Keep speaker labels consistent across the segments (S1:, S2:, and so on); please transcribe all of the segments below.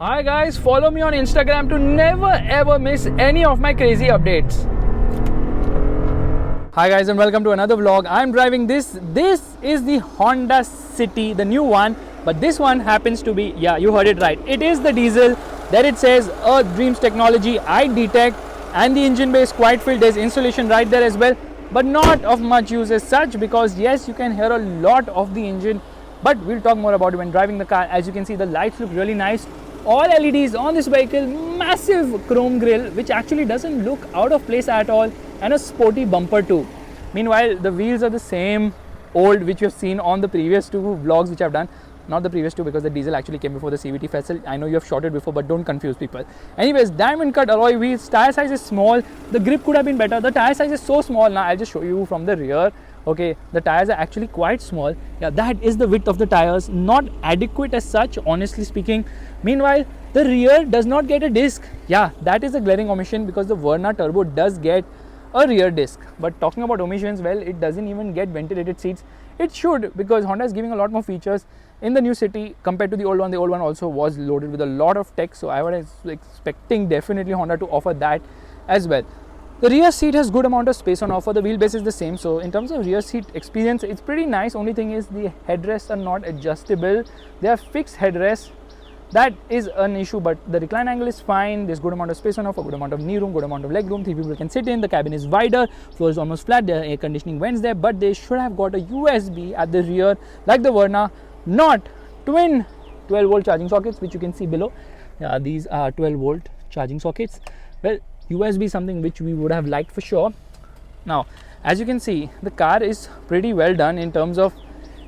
S1: Hi guys, follow me on Instagram to never ever miss any of my crazy updates. Hi guys and welcome to another vlog. I'm driving this. This is the Honda City, the new one. But this one happens to be, yeah, you heard it right. It is the diesel. There it says Earth Dreams Technology, DTEC, and the engine bay is quite filled. There's insulation right there as well. But not of much use as such because yes, you can hear a lot of the engine. But we'll talk more about it when driving the car. As you can see, the lights look really nice. All LEDs on this vehicle, massive chrome grille which actually doesn't look out of place at all, and a sporty bumper too. Meanwhile, the wheels are the same old which you've seen on the previous two vlogs which I've done. Not the previous two because the diesel actually came before the CVT Faisal. I know you have shot it before, but don't confuse people. Anyways, diamond cut alloy wheels, tire size is small, the grip could have been better. The tire size is so small. Now I'll just show you from the rear. Okay, the tires are actually quite small. Yeah, that is the width of the tires, not adequate as such, honestly speaking. Meanwhile, the rear does not get a disc. Yeah, that is a glaring omission because the Verna Turbo does get a rear disc. But talking about omissions, well, it doesn't even get ventilated seats. It should, because Honda is giving a lot more features in the new City compared to the old one. The old one also was loaded with a lot of tech, so I was expecting definitely Honda to offer that as well. The rear seat has good amount of space on offer. The wheelbase is the same, so in terms of rear seat experience, it's pretty nice. Only thing is the headrests are not adjustable. They are fixed headrests. That is an issue, but the recline angle is fine. There's good amount of space on offer, good amount of knee room, good amount of leg room. 3 people can sit in. The cabin is wider, floor is almost flat. There are air conditioning vents there, but they should have got a USB at the rear like the Verna, not twin 12-volt charging sockets, which you can see below. Yeah, these are 12-volt charging sockets. Well, USB is something which we would have liked for sure. Now, as you can see, the car is pretty well done in terms of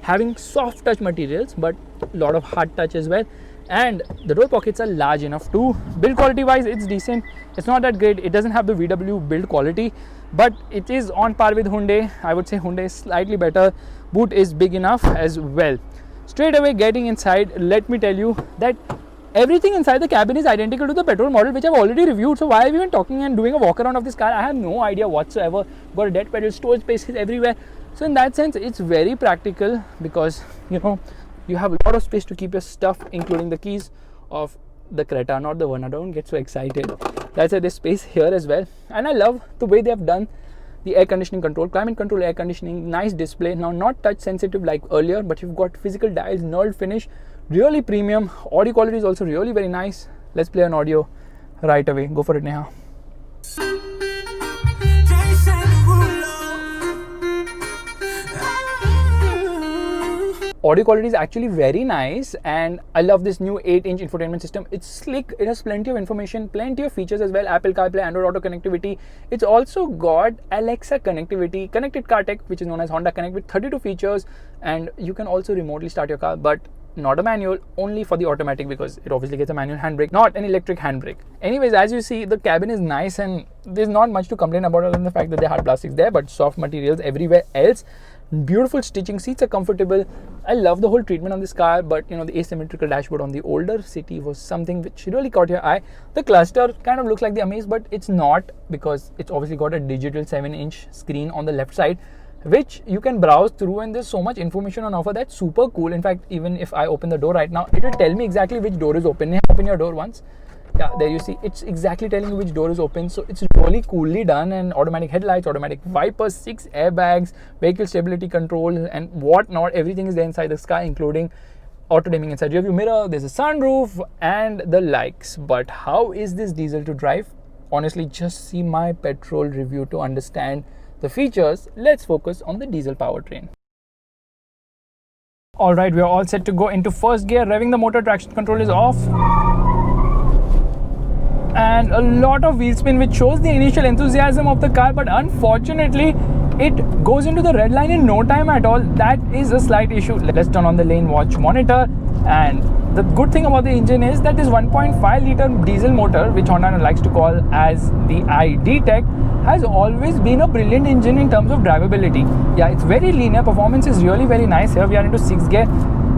S1: having soft touch materials, but a lot of hard touch as well. And the door pockets are large enough too. Build quality wise, it's decent. It's not that great. It doesn't have the VW build quality, but it is on par with Hyundai. I would say Hyundai is slightly better. Boot is big enough as well. Straight away getting inside, let me tell you that everything inside the cabin is identical to the petrol model which I've already reviewed. So why are we even talking and doing a walk around of this car? I have no idea whatsoever. Got a dead pedal, storage spaces everywhere. So in that sense, it's very practical because you have a lot of space to keep your stuff, including the keys of the Creta, not the Verna. Don't get so excited. That's why there's space here as well. And I love the way they have done the air conditioning control, climate control, air conditioning, nice display. Now not touch sensitive like earlier, but you've got physical dials, knurled finish, really premium. Audio quality is also really very nice. Let's play an audio right away. Go for it, Neha. Audio quality is actually very nice, and I love this new 8-inch infotainment system. It's slick, it has plenty of information, plenty of features as well. Apple CarPlay, Android Auto connectivity. It's also got Alexa connectivity, connected car tech, which is known as Honda Connect, with 32 features, and you can also remotely start your car, but not a manual, only for the automatic because it obviously gets a manual handbrake, not an electric handbrake. Anyways, as you see, the cabin is nice and there's not much to complain about other than the fact that there are hard plastics there, but soft materials everywhere else. Beautiful stitching, seats are comfortable. I love the whole treatment on this car, but the asymmetrical dashboard on the older City was something which really caught your eye. The cluster kind of looks like the Amaze, but it's not because it's obviously got a digital 7-inch screen on the left side which you can browse through, and there's so much information on offer. That's super cool. In fact, even if I open the door right now, it will tell me exactly which door is open. Open your door once. Yeah, there you see, it's exactly telling you which door is open. So it's really coolly done, and automatic headlights, automatic wipers, 6 airbags, vehicle stability control and whatnot. Everything is there inside the car, including auto dimming inside rear view mirror. There's a sunroof and the likes. But how is this diesel to drive? Honestly, just see my petrol review to understand the features. Let's focus on the diesel powertrain. Alright, we are all set to go into first gear. Revving the motor, traction control is off. And a lot of wheel spin which shows the initial enthusiasm of the car, but unfortunately it goes into the red line in no time at all. That is a slight issue. Let's turn on the lane watch monitor, and the good thing about the engine is that this 1.5 liter diesel motor, which Honda likes to call as the DTEC, has always been a brilliant engine in terms of drivability. Yeah, it's very linear. Performance is really very nice. Here we are into 6th gear.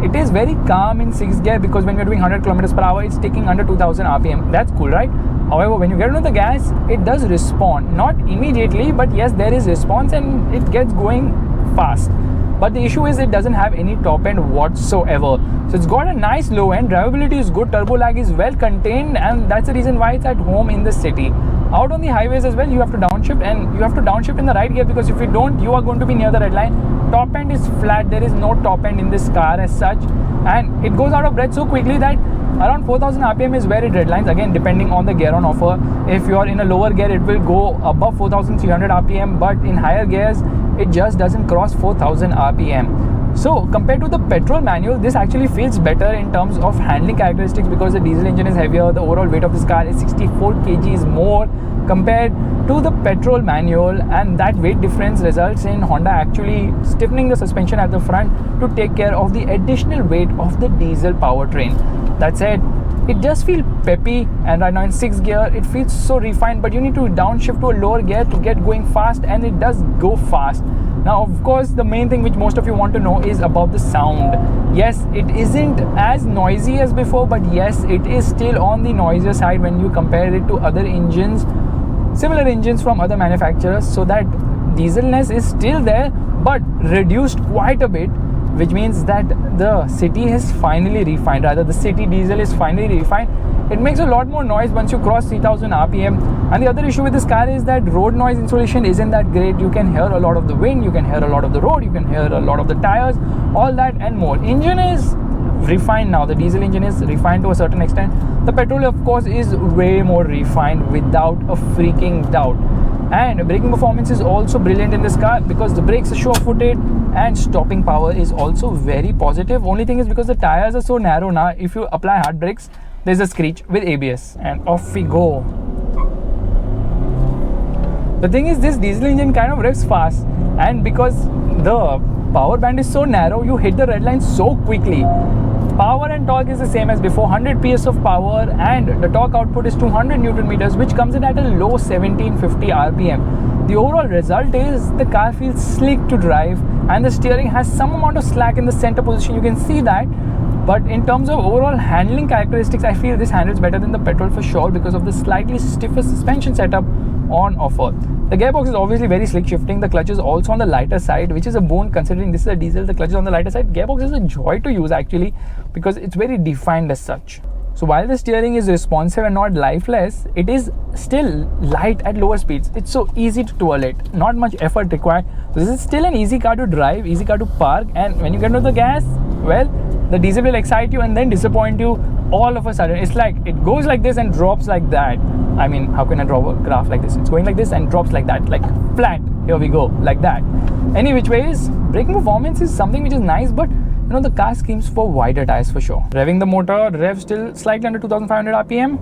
S1: It is very calm in 6th gear because when you're doing 100 kilometers per hour, it's taking under 2000 RPM. That's cool, right? However, when you get into the gas, it does respond. Not immediately, but yes, there is response and it gets going fast. but the issue is it doesn't have any top end whatsoever. So it's got a nice low end, drivability is good, turbo lag is well contained, and that's the reason why it's at home in the city. Out on the highways as well, you have to downshift, and you have to downshift in the right gear, because if you don't, you are going to be near the red line. Top end is flat, there is no top end in this car as such, and it goes out of breath so quickly that around 4000 rpm is where it redlines, again depending on the gear on offer. If you are in a lower gear, it will go above 4300 rpm, but in higher gears it just doesn't cross 4000 rpm. So compared to the petrol manual, this actually feels better in terms of handling characteristics, because the diesel engine is heavier. The overall weight of this car is 64 kgs more compared to the petrol manual, and that weight difference results in Honda actually stiffening the suspension at the front to take care of the additional weight of the diesel powertrain. That said, it just feels peppy, and right now in 6th gear it feels so refined, but you need to downshift to a lower gear to get going fast, and it does go fast. Now of course, the main thing which most of you want to know is about the sound. Yes, it isn't as noisy as before, but yes, it is still on the noisier side when you compare it to other engines, similar engines from other manufacturers. So that dieselness is still there, but reduced quite a bit, which means that the city is finally refined, rather the city diesel is finally refined. It makes a lot more noise once you cross 3000 rpm. And the other issue with this car is that road noise insulation isn't that great. You can hear a lot of the wind, you can hear a lot of the road, you can hear a lot of the tires, all that and more. Engine is refined now. The diesel engine is refined to a certain extent. The petrol of course is way more refined, without a freaking doubt. And braking performance is also brilliant in this car, because the brakes are sure-footed and stopping power is also very positive. Only thing is, because the tires are so narrow now, if you apply hard brakes, there's a screech with ABS, and off we go. The thing is, this diesel engine kind of revs fast, and because the power band is so narrow, you hit the red line so quickly. Power and torque is the same as before, 100 PS of power, and the torque output is 200 Newton meters, which comes in at a low 1750 rpm. The overall result is the car feels slick to drive, and the steering has some amount of slack in the center position, you can see that. But in terms of overall handling characteristics, I feel this handles better than the petrol for sure, because of the slightly stiffer suspension setup on offer. The gearbox is obviously very slick shifting. The clutch is also on the lighter side, which is a boon considering this is a diesel. The clutch is on the lighter side. Gearbox is a joy to use actually, because it's very defined as such. So while the steering is responsive and not lifeless, it is still light at lower speeds. It's so easy to twirl it, not much effort required. This is still an easy car to drive, easy car to park, and when you get into the gas, well, the diesel will excite you and then disappoint you all of a sudden. It's like it goes like this and drops like that. I mean, how can I draw a graph like this? It's going like this and drops like that, like flat. Here we go, like that. Any which ways, braking performance is something which is nice, but you know, the car screams for wider tires for sure. Revving the motor, rev still slightly under 2500 rpm.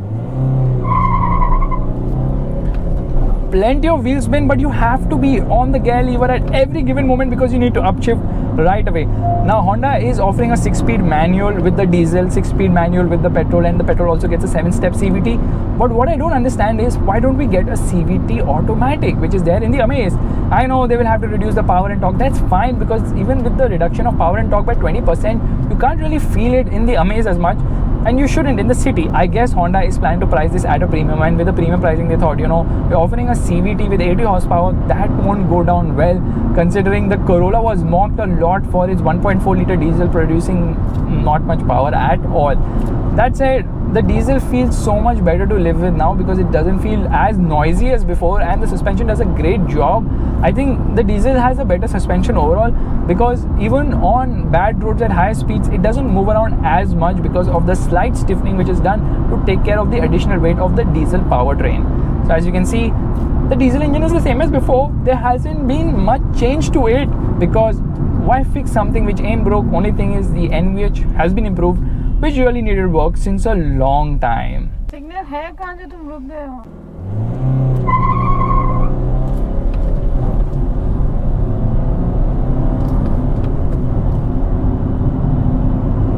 S1: Plenty of wheel spin, but you have to be on the gear lever at every given moment, because you need to upshift right away. Now Honda is offering a 6-speed manual with the diesel, 6-speed manual with the petrol, and the petrol also gets a 7-step CVT. But what I don't understand is, why don't we get a CVT automatic, which is there in the Amaze? I know they will have to reduce the power and torque. That's fine, because even with the reduction of power and torque by 20%, you can't really feel it in the Amaze as much. And you shouldn't in the city. I guess Honda is planning to price this at a premium, and with the premium pricing they thought, you know, we're offering a CVT with 80 horsepower, that won't go down well, considering the Corolla was mocked a lot for its 1.4 litre diesel producing not much power at all. That said, the diesel feels so much better to live with now, because it doesn't feel as noisy as before, and the suspension does a great job. I think the diesel has a better suspension overall, because even on bad roads at high speeds, it doesn't move around as much because of the slight stiffening which is done to take care of the additional weight of the diesel powertrain. So as you can see, the diesel engine is the same as before. There hasn't been much change to it, because why fix something which ain't broke? Only thing is the NVH has been improved, which really needed work since a long time.
S2: Signal है कहाँ से तुम रुक गए हो?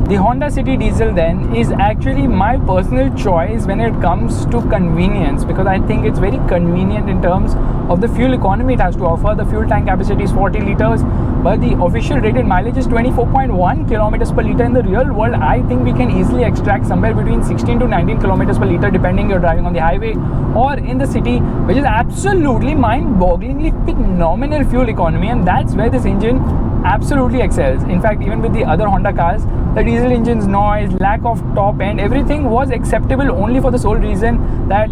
S1: The Honda City Diesel then is actually my personal choice when it comes to convenience, because I think it's very convenient in terms of the fuel economy it has to offer. The fuel tank capacity is 40 liters, but the official rated mileage is 24.1 kilometers per liter. In the real world, I think we can easily extract somewhere between 16 to 19 kilometers per liter, depending you're driving on the highway or in the city, which is absolutely mind-bogglingly phenomenal fuel economy, and that's where this engine absolutely excels. In fact, even with the other Honda cars, the diesel engine's noise, lack of top end, everything was acceptable only for the sole reason that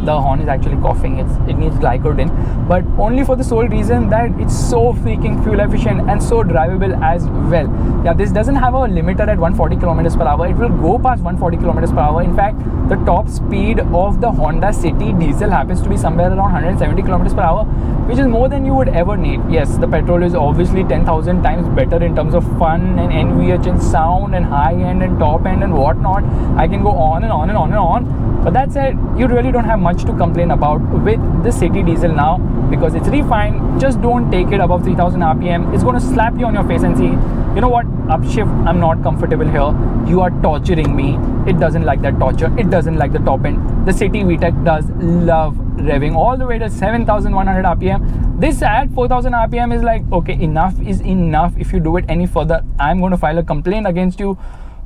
S1: the horn is actually coughing. It needs glycodin, but only for the sole reason that it's so freaking fuel efficient and so drivable as well. Yeah, this doesn't have a limiter at 140 kilometers per hour. It will go past 140 kilometers per hour. In fact, the top speed of the Honda City diesel happens to be somewhere around 170 kilometers per hour, which is more than you would ever need. Yes, the petrol is obviously 10,000 times better in terms of fun and NVH and sound and high end and top end and whatnot. I can go on and on and on and on. But that said, you really don't have much to complain about with the City diesel now, because it's refined. Just don't take it above 3000 RPM. It's going to slap you on your face and say, you know what, upshift, I'm not comfortable here. You are torturing me. It doesn't like that torture. It doesn't like the top end. The City VTEC does love revving all the way to 7100 RPM. This at 4000 RPM is like, okay, enough is enough. If you do it any further, I'm going to file a complaint against you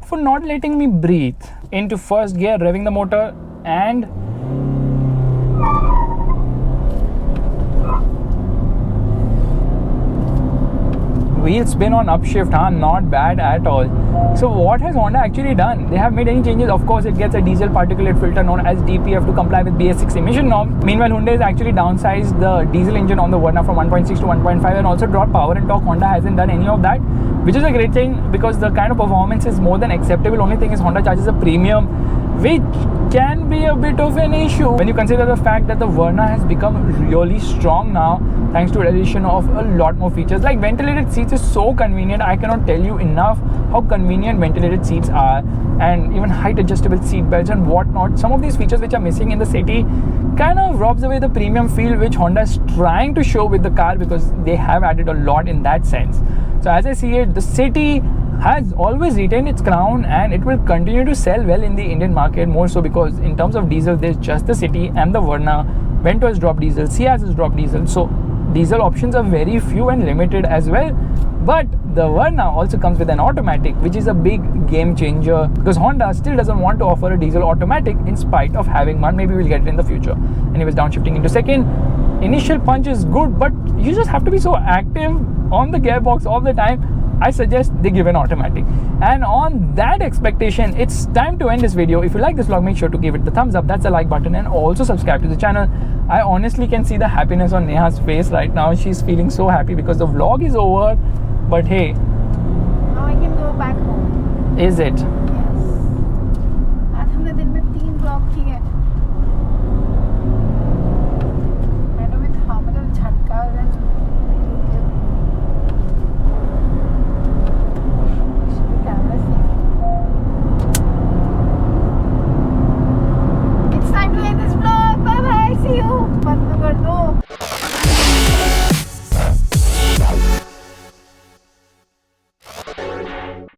S1: for not letting me breathe. Into first gear, revving the motor, and wheel spin on upshift, not bad at all. So what has Honda actually done? They have made any changes? Of course, it gets a diesel particulate filter known as DPF to comply with BS6 emission norms. Meanwhile, Hyundai has actually downsized the diesel engine on the Verna from 1.6 to 1.5 and also dropped power and torque. Honda hasn't done any of that, which is a great thing because the kind of performance is more than acceptable. Only thing is Honda charges a premium, which can be a bit of an issue when you consider the fact that the Verna has become really strong now thanks to the addition of a lot more features. Like ventilated seats is so convenient. I cannot tell you enough how convenient ventilated seats are, and even height adjustable seat belts and whatnot. Some of these features which are missing in the City kind of robs away the premium feel which Honda is trying to show with the car, because they have added a lot in that sense. So as I see it, the City has always retained its crown and it will continue to sell well in the Indian market, more so because in terms of diesel, there's just the City and the Verna. Vento has dropped diesel, Ciaz has dropped diesel, so diesel options are very few and limited as well. But the Verna also comes with an automatic, which is a big game changer because Honda still doesn't want to offer a diesel automatic in spite of having one. Maybe we'll get it in the future. Anyways, downshifting into second. Initial punch is good, but you just have to be so active on the gearbox all the time. I suggest they give an automatic. And on that expectation, it's time to end this video. If you like this vlog, make sure to give it the thumbs up. That's the like button, and also subscribe to the channel. I honestly can see the happiness on Neha's face right now. She's feeling so happy because the vlog is over. But hey,
S2: now I can go back home.
S1: Is it?